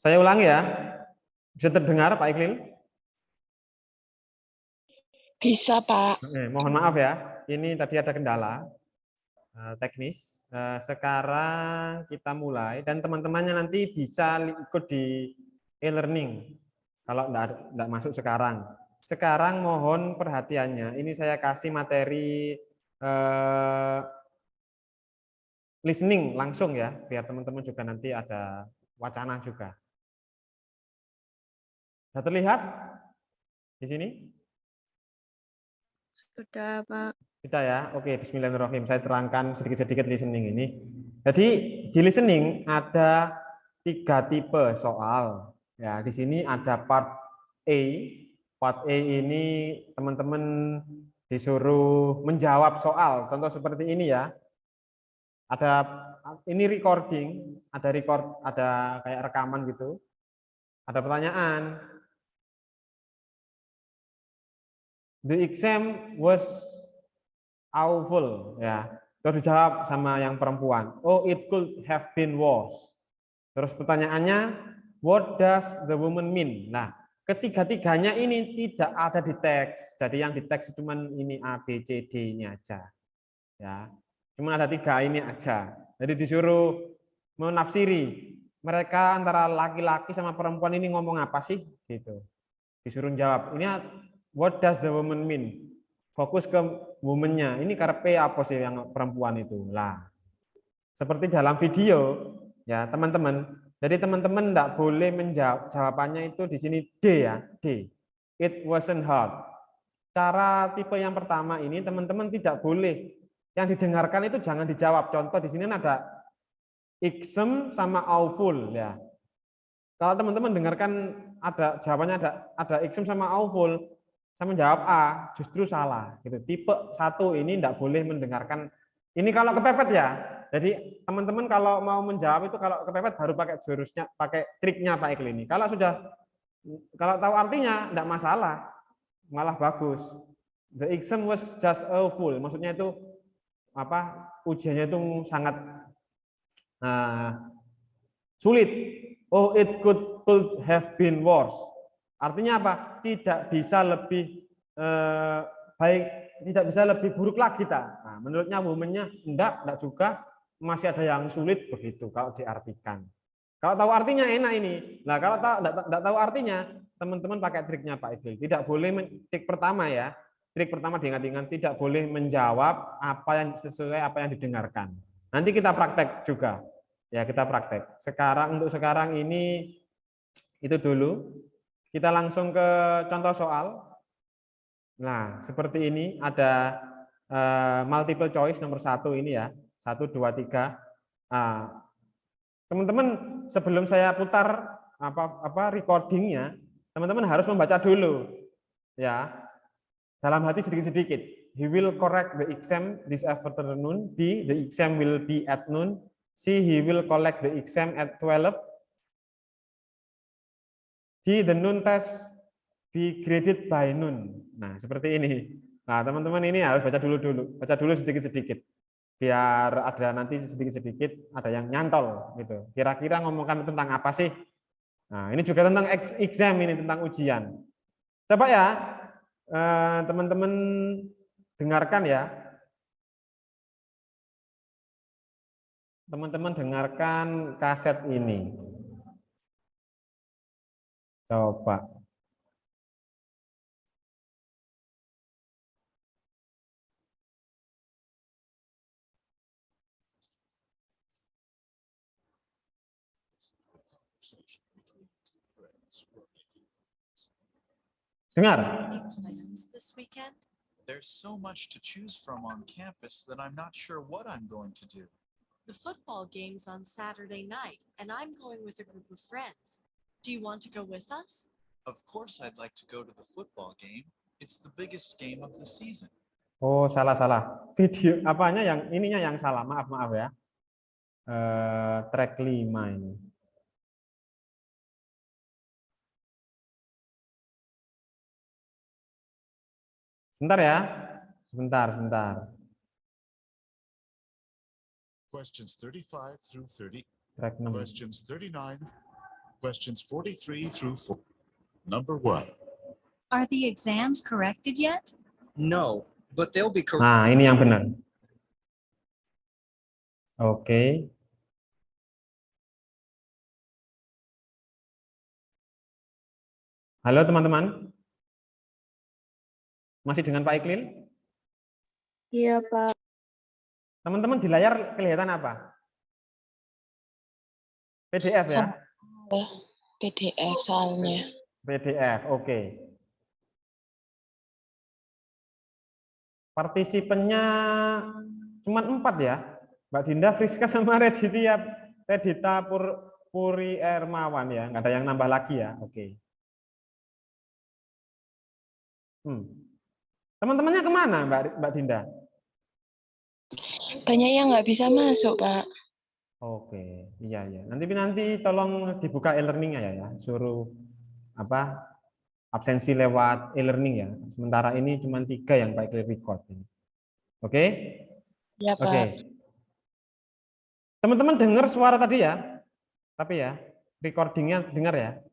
Saya ulangi ya. Bisa terdengar Pak Iqlil? Bisa, Pak. Mohon maaf ya. Ini tadi ada kendala teknis. Sekarang kita mulai dan teman-temannya nanti bisa ikut di e-learning kalau enggak masuk sekarang. Sekarang mohon perhatiannya. Ini saya kasih materi listening langsung ya, biar teman-teman juga nanti ada wacana juga. Sudah terlihat di sini? Sudah, Pak. Kita ya, oke. Bismillahirrahmanirrahim. Saya terangkan sedikit-sedikit listening ini. Jadi di listening ada 3 tipe soal. Ya, di sini ada part A. Part A ini teman-teman disuruh menjawab soal. Contoh seperti ini ya. Ada ini recording, ada kayak rekaman gitu. Ada pertanyaan. The exam was awful, ya. Terus dijawab sama yang perempuan. Oh, it could have been worse. Terus pertanyaannya, what does the woman mean? Nah, ketiga-tiganya ini tidak ada di teks. Jadi yang di teks cuma ini A, B, C, D ini aja. Ya, cuma ada 3 ini aja. Jadi disuruh menafsiri mereka antara laki-laki sama perempuan ini ngomong apa sih? Gitu. Disuruh jawab. Ini what does the woman mean? Fokus ke woman-nya. Ini karepe apa sih yang perempuan itu? Lah. Seperti dalam video ya, teman-teman. Jadi teman-teman enggak boleh menjawab jawabannya itu di sini D ya, D. It wasn't hard. Cara tipe yang pertama ini teman-teman tidak boleh yang didengarkan itu jangan dijawab. Contoh di sini ada exam sama awful ya. Kalau teman-teman dengarkan ada jawabannya ada exam sama awful, saya menjawab A, justru salah. Gitu. Tipe 1 ini tidak boleh mendengarkan. Ini kalau kepepet ya. Jadi teman-teman kalau mau menjawab itu kalau kepepet baru pakai jurusnya, pakai triknya Pak Iqlil ini. Kalau tahu artinya tidak masalah, malah bagus. The exam was just awful. Maksudnya itu apa? Ujiannya itu sangat sulit. Oh, it could have been worse. Artinya apa? Tidak bisa lebih baik, tidak bisa lebih buruk lagi kita. Nah, menurutnya woman-nya enggak juga, masih ada yang sulit begitu kalau diartikan. Kalau tahu artinya enak ini. Nah, kalau enggak tahu artinya, teman-teman pakai triknya Pak Idil. Tidak boleh trik pertama ya. Trik pertama diingat-ingat tidak boleh menjawab apa yang sesuai apa yang didengarkan. Nanti kita praktek juga. Ya, kita praktek. Untuk sekarang ini itu dulu. Kita langsung ke contoh soal. Nah, seperti ini ada multiple choice nomor 1 ini ya. 1, 2, 3. Nah, teman-teman sebelum saya putar recordingnya, teman-teman harus membaca dulu. Ya. Dalam hati sedikit-sedikit. He will correct the exam this afternoon. B, the exam will be at noon. C, he will collect the exam at 12. D, the noon test be graded by noon. Nah, seperti ini. Nah, teman-teman ini harus baca dulu. Baca dulu sedikit-sedikit. Biar ada nanti sedikit-sedikit ada yang nyantol gitu. Kira-kira ngomongkan tentang apa sih? Nah, ini juga tentang exam ini, tentang ujian. Coba ya, teman-teman dengarkan ya. Teman-teman dengarkan kaset ini. Coba. Dengar. There's so much to choose from on campus that I'm not sure what I'm going to do. The football game's on Saturday night, and I'm going with a group of friends. Do you want to go with us? Of course I'd like to go to the football game. It's the biggest game of the season. Oh, salah. Video apanya yang ininya yang salah. Maaf ya. Track 5 ini. Sebentar ya. Sebentar. Questions 35 through 30. Track 6. Questions 39. Questions 43 through 4. Number 1. Are the exams corrected yet? No, but they'll be correct. Nah, ini yang benar. Oke. Halo teman-teman. Masih dengan Pak Iklil? Iya, Pak. Teman-teman di layar kelihatan apa? PDF ya? PDF soalnya. PDF, oke. Partisipennya cuma 4 ya? Mbak Dinda, Friska, sama Redita Puri Ermawan ya? Nggak ada yang nambah lagi ya? Oke. Teman-temannya kemana Mbak Dinda? Banyak yang nggak bisa masuk, Pak. Oke, iya ya. Nanti tolong dibuka e-learning ya, suruh absensi lewat e-learning ya. Sementara ini cuma 3 yang Pak Iklil record ini. Oke? Ya, Pak. Oke. Teman-teman dengar suara tadi ya? Tapi ya, recordingnya dengar ya?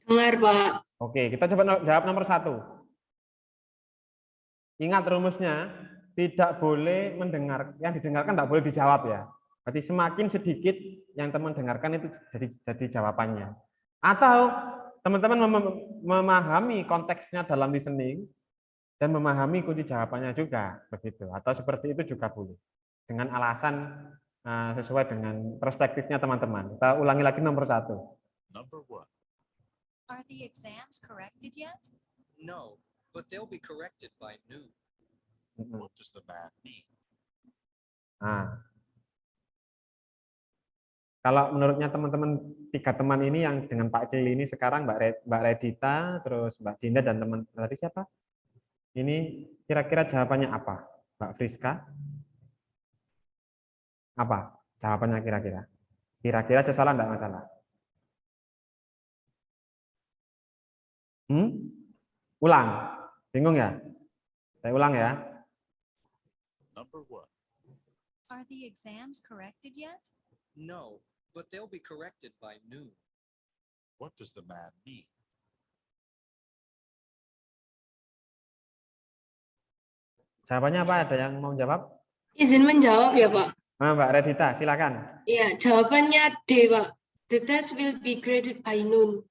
Dengar, Pak. Oke, kita coba jawab nomor 1. Ingat rumusnya, tidak boleh mendengar, yang didengarkan tidak boleh dijawab ya. Berarti semakin sedikit yang teman dengarkan itu jadi jawabannya. Atau teman-teman memahami konteksnya dalam listening dan memahami kunci jawabannya juga begitu. Atau seperti itu juga boleh. Dengan alasan sesuai dengan perspektifnya teman-teman. Kita ulangi lagi nomor 1. Number 1. Are the exams corrected yet? No, but they'll be corrected by noon. What does the man mean? Nah, kalau menurutnya teman-teman 3 teman ini yang dengan Pak Iklil ini sekarang Mbak Redita, terus Mbak Dinda dan teman tadi siapa? Ini kira-kira jawabannya apa? Mbak Friska? Apa jawabannya kira-kira? Kira-kira aja salah enggak masalah? Ulang. Bingung ya? Saya ulang ya. Number 1. Are the exams corrected yet? No, but they'll be corrected by noon. What does the man mean? Jawabannya apa? Ada yang mau jawab? Izin menjawab ya, Pak. Mbak Redita, silakan. Iya, jawabannya D, Pak. The test will be graded by noon.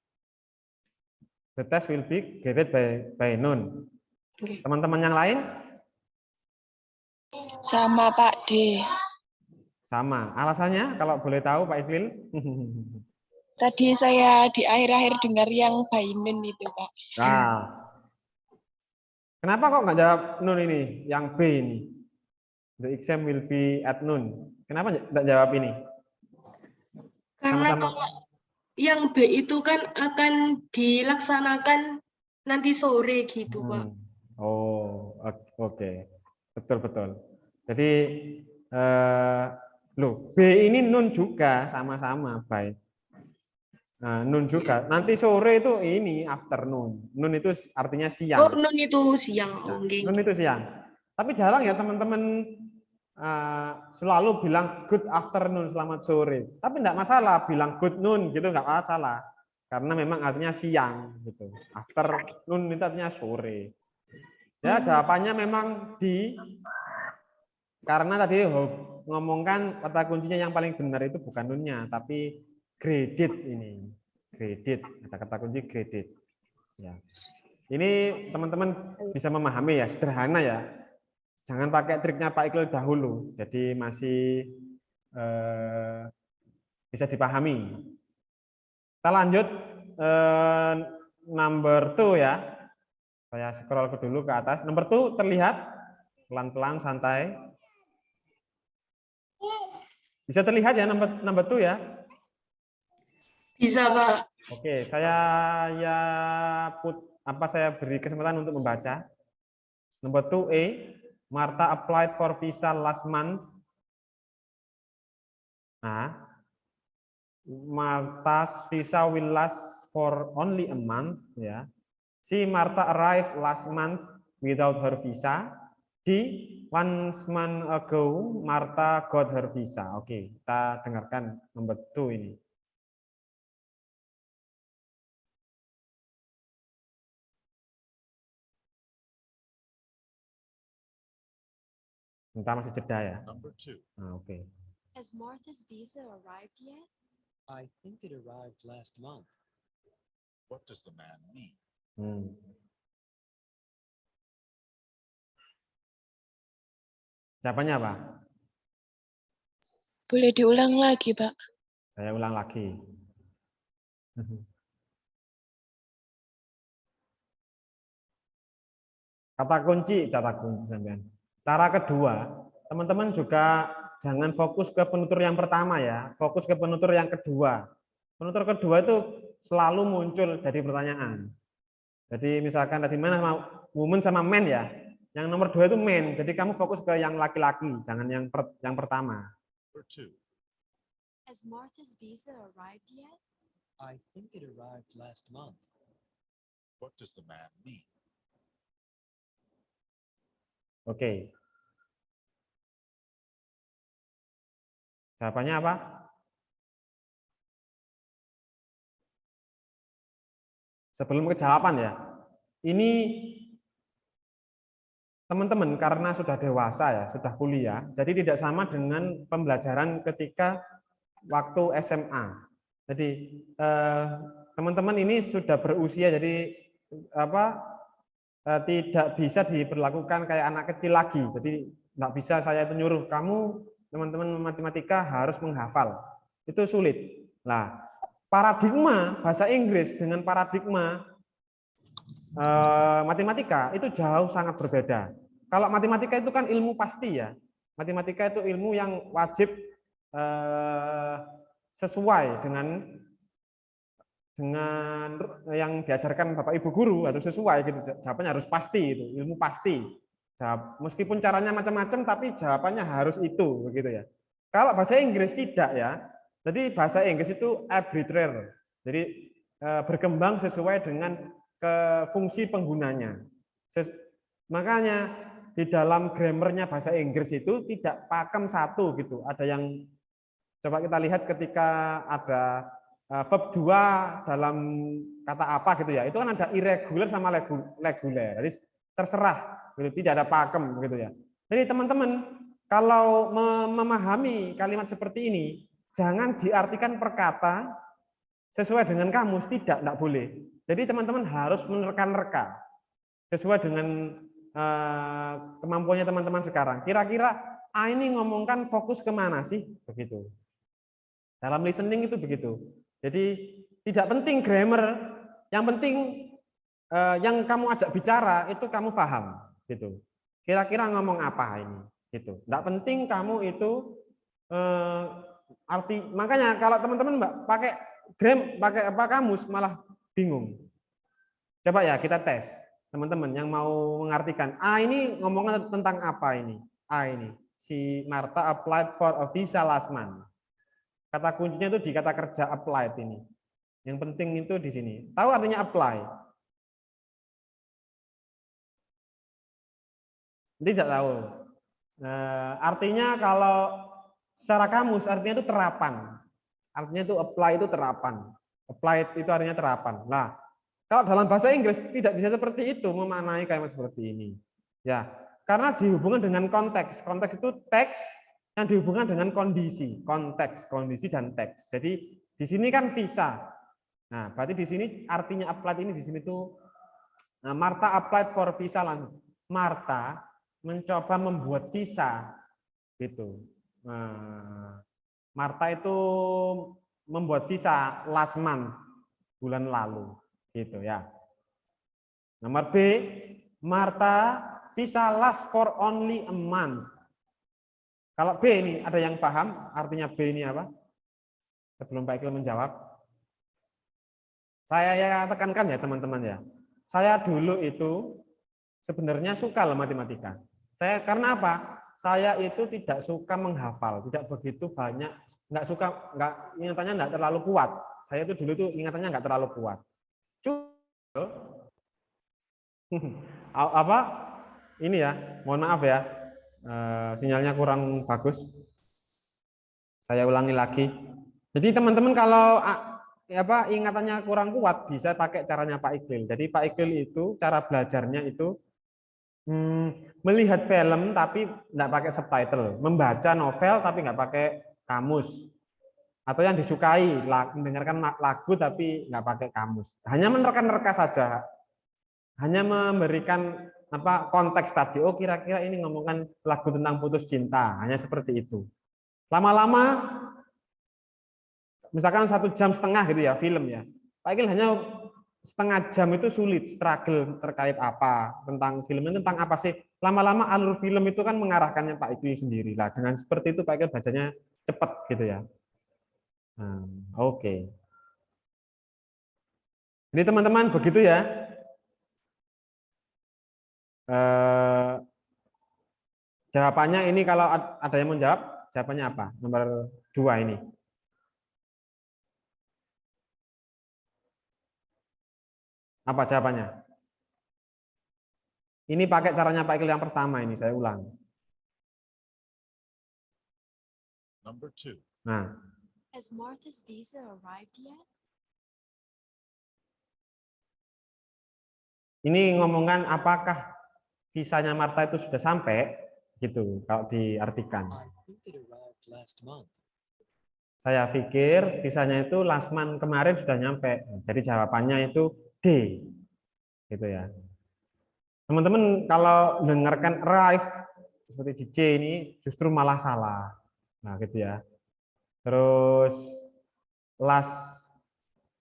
The test will be graded by noon. Oke. Teman-teman yang lain? Sama, Pak D. Sama. Alasannya kalau boleh tahu Pak Iklil? Tadi saya di akhir-akhir dengar yang by noon itu, Pak. Nah. Kenapa kok nggak jawab noon ini? Yang B ini. The exam will be at noon. Kenapa nggak jawab ini? Karena Sama-sama. kalau yang B itu kan akan dilaksanakan nanti sore gitu, Pak. Oh, oke. Betul. Jadi, B ini nun juga, sama-sama, baik. Nah, nun juga. Nanti sore itu ini afternoon. Nun itu artinya siang. Oh, noon itu siang. Nah, Oke. nun itu siang. Tapi jarang ya teman-teman selalu bilang good afternoon, selamat sore. Tapi enggak masalah bilang good noon gitu, enggak masalah. Karena memang artinya siang gitu. Afternoon itu artinya sore. Ya, jawabannya memang karena tadi ngomongkan kata kuncinya yang paling benar itu bukan nunnya, tapi graded ini. Graded, ada kata kunci graded. Ya. Ini teman-teman bisa memahami ya, sederhana ya. Jangan pakai triknya Pak Iklil dahulu, jadi masih bisa dipahami. Kita lanjut number 2 ya. Saya scroll dulu ke atas. Nomor 2 terlihat pelan-pelan santai. Bisa terlihat ya number 2 ya? Bisa, Pak. Oke, saya beri kesempatan untuk membaca. Number 2A, Martha applied for visa last month. Nah, Martha's visa will last for only a month ya. Si Martha arrived last month without her visa. D, 1 month ago Martha got her visa. Oke, kita dengarkan number 2 ini. Bentar, masih jeda ya. Number 2. Nah, oke. Has Martha's visa arrived yet? I think it arrived last month. What does the man mean? Hmm. Jawabannya apa? Boleh diulang lagi, Pak? Saya ulang lagi. Kata kunci sampean. Cara kedua, teman-teman juga jangan fokus ke penutur yang pertama ya, fokus ke penutur yang kedua. Penutur kedua itu selalu muncul dari pertanyaan. Jadi misalkan tadi mana woman sama man ya, yang nomor 2 itu man. Jadi kamu fokus ke yang laki-laki, jangan yang pertama. Number 2. Has Martha's visa arrived yet? I think it arrived last month. What does the man mean? Oke. Jawabannya apa? Sebelum ke jawaban ya, ini teman-teman karena sudah dewasa ya, sudah kuliah, jadi tidak sama dengan pembelajaran ketika waktu SMA. Jadi teman-teman ini sudah berusia, jadi tidak bisa diperlakukan kayak anak kecil lagi. Jadi nggak bisa saya itu nyuruh kamu teman-teman matematika harus menghafal, itu sulit. Nah, paradigma bahasa Inggris dengan paradigma matematika itu jauh sangat berbeda. Kalau matematika itu kan ilmu pasti ya. Matematika itu ilmu yang wajib sesuai dengan yang diajarkan Bapak Ibu guru, harus sesuai gitu. Jawabannya harus pasti itu, ilmu pasti. Meskipun caranya macam-macam tapi jawabannya harus itu begitu ya. Kalau bahasa Inggris tidak ya. Jadi bahasa Inggris itu arbitrary. Jadi berkembang sesuai dengan fungsi penggunanya. Makanya di dalam grammarnya bahasa Inggris itu tidak pakem satu gitu. Ada yang coba kita lihat ketika ada verb 2 dalam kata apa gitu ya. Itu kan ada irregular sama regular. Jadi terserah gitu, tidak ada pakem gitu ya. Jadi teman-teman kalau memahami kalimat seperti ini jangan diartikan per kata sesuai dengan kamus, tidak boleh. Jadi teman-teman harus menerka-nerka sesuai dengan kemampuannya teman-teman sekarang. Kira-kira ini ngomongkan fokus kemana sih? Begitu. Dalam listening itu begitu. Jadi tidak penting grammar, yang penting yang kamu ajak bicara itu kamu paham. Gitu. Kira-kira ngomong apa ini? Gitu. Tidak penting kamu itu makanya kalau teman-teman pakai kamus malah bingung. Coba ya kita tes teman-teman yang mau mengartikan ini ngomongnya tentang apa ini. Ini si Martha applied for a visa last month. Kata kuncinya itu di kata kerja applied ini. Yang penting itu di sini. Tahu artinya apply? Tidak tahu. Artinya kalau secara kamus artinya itu terapan. Artinya itu apply itu terapan. Applied itu artinya terapan. Nah, kalau dalam bahasa Inggris tidak bisa seperti itu memaknai kalimat seperti ini. Ya, karena dihubungkan dengan konteks. Konteks itu teks yang dihubungkan dengan kondisi, konteks, kondisi dan teks. Jadi di sini kan visa. Nah, berarti di sini artinya applied ini di sini tuh Martha applied for visa. Martha mencoba membuat visa gitu. Martha itu membuat visa last month, bulan lalu gitu ya. Nomor B, Martha visa last for only a month. Kalau B ini ada yang paham artinya B ini apa? Sebelum Pak Ikil menjawab. Saya ya tekankan ya teman-teman ya. Saya dulu itu sebenarnya suka loh matematika. Karena apa? Saya itu tidak suka menghafal, tidak begitu banyak, ingatannya nggak terlalu kuat. Saya itu dulu itu ingatannya nggak terlalu kuat. Apa? Ini ya, mohon maaf ya, sinyalnya kurang bagus. Saya ulangi lagi. Jadi teman-teman kalau ingatannya kurang kuat bisa pakai caranya Pak Iqbal. Jadi Pak Iqbal itu cara belajarnya itu Melihat film tapi nggak pakai subtitle, membaca novel tapi nggak pakai kamus, atau yang disukai mendengarkan lagu tapi nggak pakai kamus, hanya menerka-nerka saja, hanya memberikan apa konteks tadi. Oh kira-kira ini ngomongkan lagu tentang putus cinta, hanya seperti itu. Lama-lama, misalkan 1,5 jam gitu ya film ya, Pak Ikil hanya setengah jam itu sulit, struggle terkait apa, tentang film ini tentang apa sih. Lama-lama alur film itu kan mengarahkannya Pak Ikil sendiri lah. Dengan seperti itu Pak Ikil bacanya cepat gitu ya. Oke. Ini teman-teman begitu ya. Jawabannya ini kalau ada yang menjawab, jawabannya apa? Nomor 2 ini. Apa jawabannya? Ini pakai caranya Pak Ikil yang pertama ini, saya ulang. Number 2. Nah, Has Martha's visa arrived yet? ini ngomongkan apakah visanya Martha itu sudah sampai, gitu kalau diartikan. I think it arrived last month. Saya pikir visanya itu last month, kemarin sudah nyampe. Jadi jawabannya itu D, gitu ya. Teman-teman kalau dengarkan arrive seperti di C ini justru malah salah. Nah, gitu ya. Terus last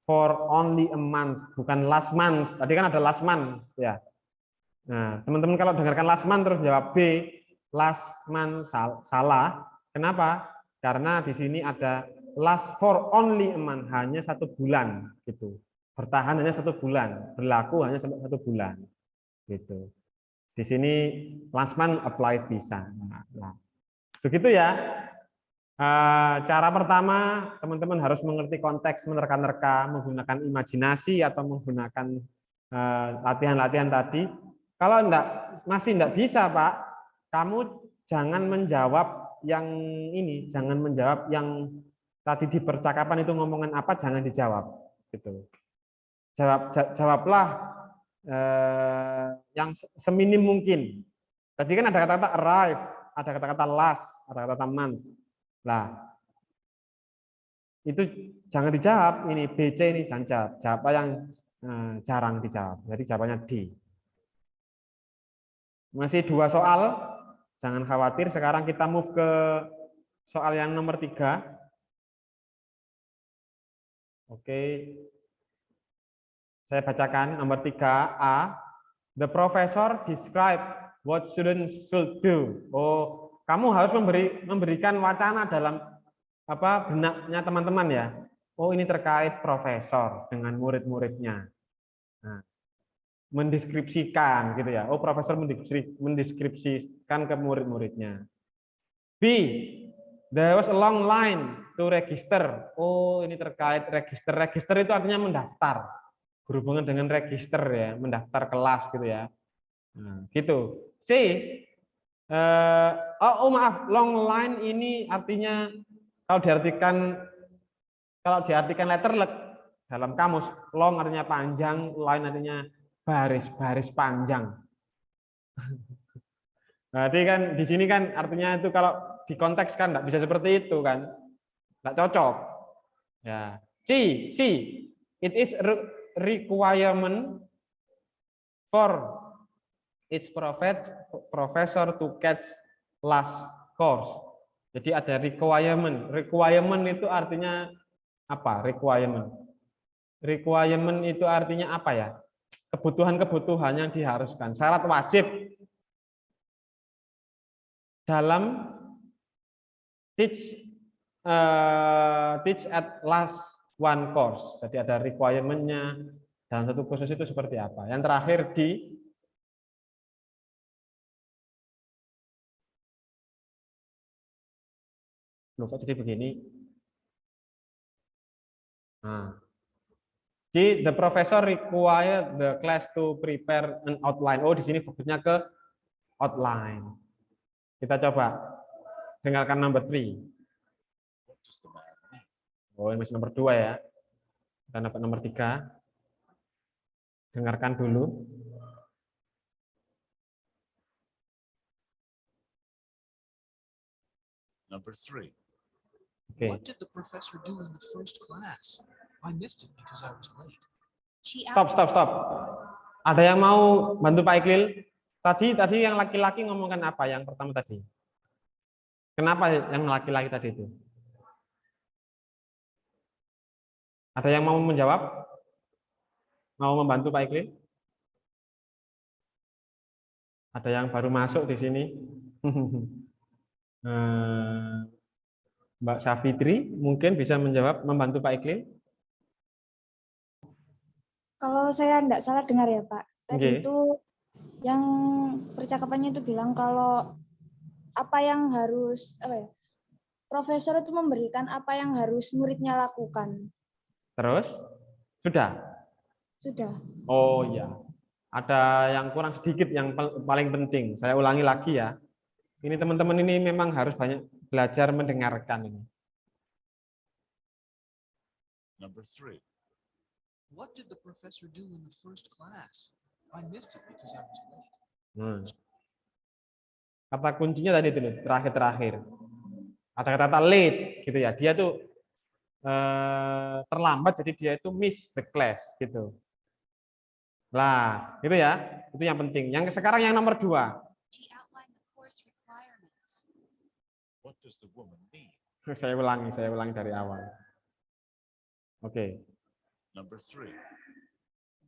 for only a month, bukan last month. Tadi kan ada last month ya. Nah, teman-teman kalau dengarkan last month terus jawab B, last month salah. Kenapa? Karena di sini ada last for only a month, hanya 1 bulan gitu. Bertahan hanya 1 bulan, berlaku hanya sampai 1 bulan. Gitu. Di sini last month applied visa. Nah, begitu ya. Cara pertama, teman-teman harus mengerti konteks, menerka-nerka, menggunakan imajinasi atau menggunakan latihan-latihan tadi. Kalau masih enggak bisa, Pak, kamu jangan menjawab yang ini, jangan menjawab yang tadi di percakapan itu ngomongan apa, jangan dijawab. Gitu. Jawablah yang seminim mungkin. Tadi kan ada kata-kata arrive, ada kata-kata last, ada kata-kata month. Nah, itu jangan dijawab. Ini BC ini jangan jawab. Jawab apa yang jarang dijawab. Jadi jawabannya D. Masih 2 soal, jangan khawatir. Sekarang kita move ke soal yang nomor 3. Oke. Saya bacakan nomor 3A. The professor describe what students should do. Oh, kamu harus memberikan wacana dalam benaknya teman-teman ya. Oh, ini terkait profesor dengan murid-muridnya. Nah, mendeskripsikan gitu ya. Oh, profesor mendeskripsikan ke murid-muridnya. B. There was a long line to register. Oh, ini terkait register. Register itu artinya mendaftar. Berhubungan dengan register ya, mendaftar kelas gitu ya. Nah, gitu. C. Maaf, long line ini artinya kalau diartikan letterlet dalam kamus, long artinya panjang, line artinya baris panjang. Berarti kan di sini kan artinya itu kalau dikontekskan nggak bisa seperti itu kan, nggak cocok. Ya. C. It is requirement for each professor to catch last course. Jadi ada requirement. Requirement itu artinya apa? Requirement itu artinya apa ya? Kebutuhan-kebutuhan yang diharuskan. Syarat wajib dalam teach at last one course. Jadi ada requirement-nya dalam satu kursus itu seperti apa. Yang terakhir di kok jadi begini. Nah, the professor require the class to prepare an outline. Oh, di sini fokusnya ke outline. Kita coba dengarkan nomor 3. What does the man mean? Oh, ini masih nomor 2 ya. Kita dapat nomor 3. Dengarkan dulu. Number 3. Oke. What did the professor do in the first class? I missed it because I was late. She Stop. Ada yang mau bantu Pak Iqlil? Tadi yang laki-laki ngomongkan apa? Yang pertama tadi. Kenapa yang laki-laki tadi itu? Ada yang mau menjawab? Mau membantu Pak Iqlil? Ada yang baru masuk di sini? Mbak Safitri mungkin bisa menjawab, membantu Pak Iqlil? Kalau saya tidak salah dengar ya Pak, tadi Oke. itu yang percakapannya itu bilang kalau apa yang harus profesor itu memberikan apa yang harus muridnya lakukan. Terus? Sudah? Sudah. Oh iya. Ada yang kurang sedikit yang paling penting. Saya ulangi lagi ya. Ini teman-teman ini memang harus banyak belajar mendengarkan ini. Number 3. What did the professor do in the first class? I missed it because I was late. Kata kuncinya tadi itu loh, terakhir. Ada kata late gitu ya. Dia tuh terlambat, jadi dia itu miss the class gitu. Lah, itu ya. Itu yang penting. Yang sekarang yang nomor 2. She outlined the course requirements. What does the woman mean? Saya ulangi dari awal. Oke. Number 3.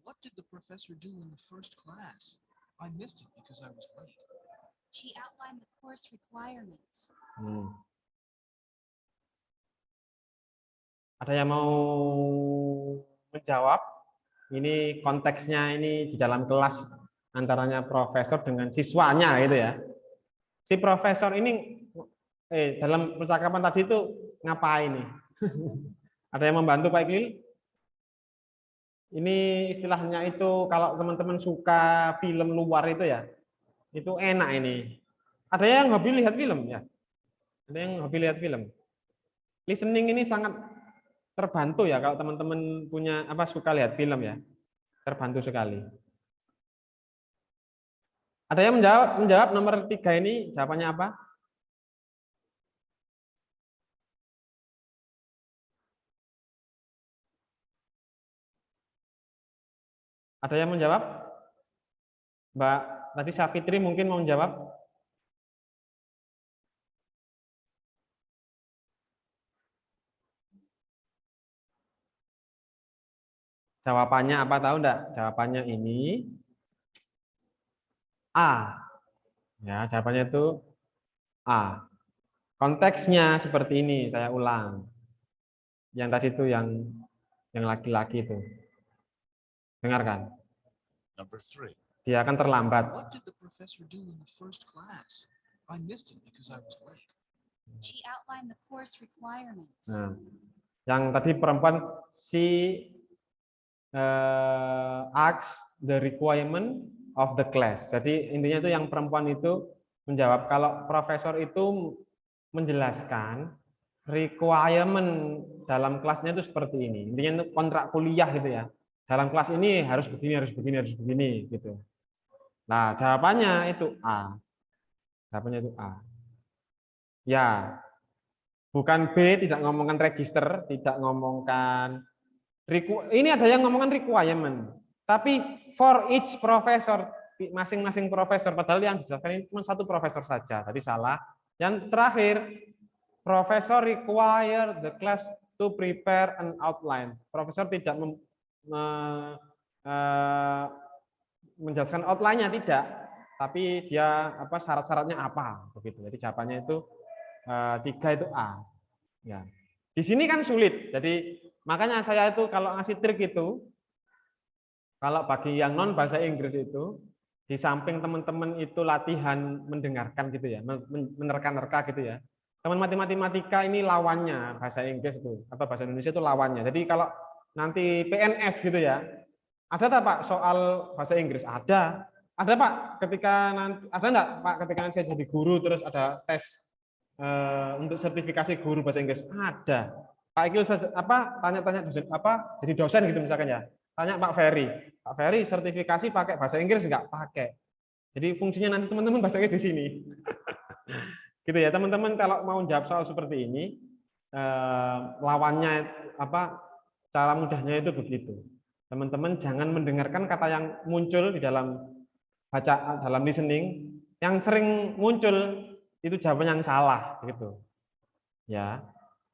What did the professor do in the first class? I missed it because I was late. She outlined the course requirements. Ada yang mau menjawab? Ini konteksnya ini di dalam kelas antaranya profesor dengan siswanya gitu ya. Si profesor ini dalam percakapan tadi itu ngapain nih? Ada yang membantu Pak Iqlil? Ini istilahnya itu kalau teman-teman suka film luar itu ya, itu enak ini. Ada yang hobi lihat film ya? Ada yang hobi lihat film? Listening ini sangat terbantu ya kalau teman-teman punya suka lihat film ya, terbantu sekali. Ada yang menjawab nomor 3 ini jawabannya apa? Ada yang menjawab? Mbak tadi Safitri mungkin mau menjawab? Jawabannya apa, tahu enggak? Jawabannya ini A. Ya, jawabannya itu A. Konteksnya seperti ini, saya ulang. Yang tadi itu yang laki-laki itu. Dengarkan. Number 3. Dia akan terlambat. What did the professor do in the first class? I missed it because I was late. She outlined the course requirements. Nah, yang tadi perempuan ask the requirement of the class. Jadi intinya itu yang perempuan itu menjawab kalau profesor itu menjelaskan requirement dalam kelasnya itu seperti ini. Intinya itu kontrak kuliah gitu ya. Dalam kelas ini harus begini gitu. Nah, jawabannya itu A. Jawabannya itu A. Ya. Bukan B, tidak ngomongkan register, tidak ngomongkan ini ada yang ngomongkan requirement. Tapi for each professor, masing-masing profesor, padahal yang dijelaskan ini cuma satu profesor saja. Tadi salah. Yang terakhir, professor require the class to prepare an outline. Profesor tidak menjelaskan outline-nya, tidak. Tapi dia syarat-syaratnya apa begitu. Jadi jawabannya itu 3 itu A. Ya. Di sini kan sulit. Jadi makanya saya itu kalau ngasih trik itu, kalau bagi yang non bahasa Inggris itu, di samping teman-teman itu latihan mendengarkan gitu ya, menerka-nerka gitu ya. Teman matematika ini lawannya bahasa Inggris itu atau bahasa Indonesia itu lawannya. Jadi kalau nanti PNS gitu ya, ada tak Pak soal bahasa Inggris? Ada Pak. Ada enggak Pak ketika nanti saya jadi guru terus ada tes untuk sertifikasi guru bahasa Inggris? Ada. Pak Iqlil tanya-tanya dosen jadi dosen gitu misalkan ya. Tanya Pak Ferry. Pak Ferry sertifikasi pakai bahasa Inggris enggak? Pakai. Jadi fungsinya nanti teman-teman bahasa Inggris di sini. Gitu ya teman-teman, kalau mau jawab soal seperti ini, lawannya apa, cara mudahnya itu begitu. Teman-teman jangan mendengarkan kata yang muncul di dalam dalam listening, yang sering muncul itu jawaban yang salah gitu. Ya.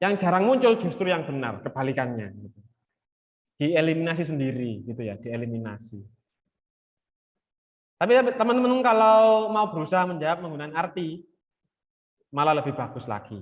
Yang jarang muncul justru yang benar, kebalikannya gitu. Dieliminasi sendiri gitu ya, dieliminasi. Tapi teman-teman kalau mau berusaha menjawab menggunakan arti malah lebih bagus lagi.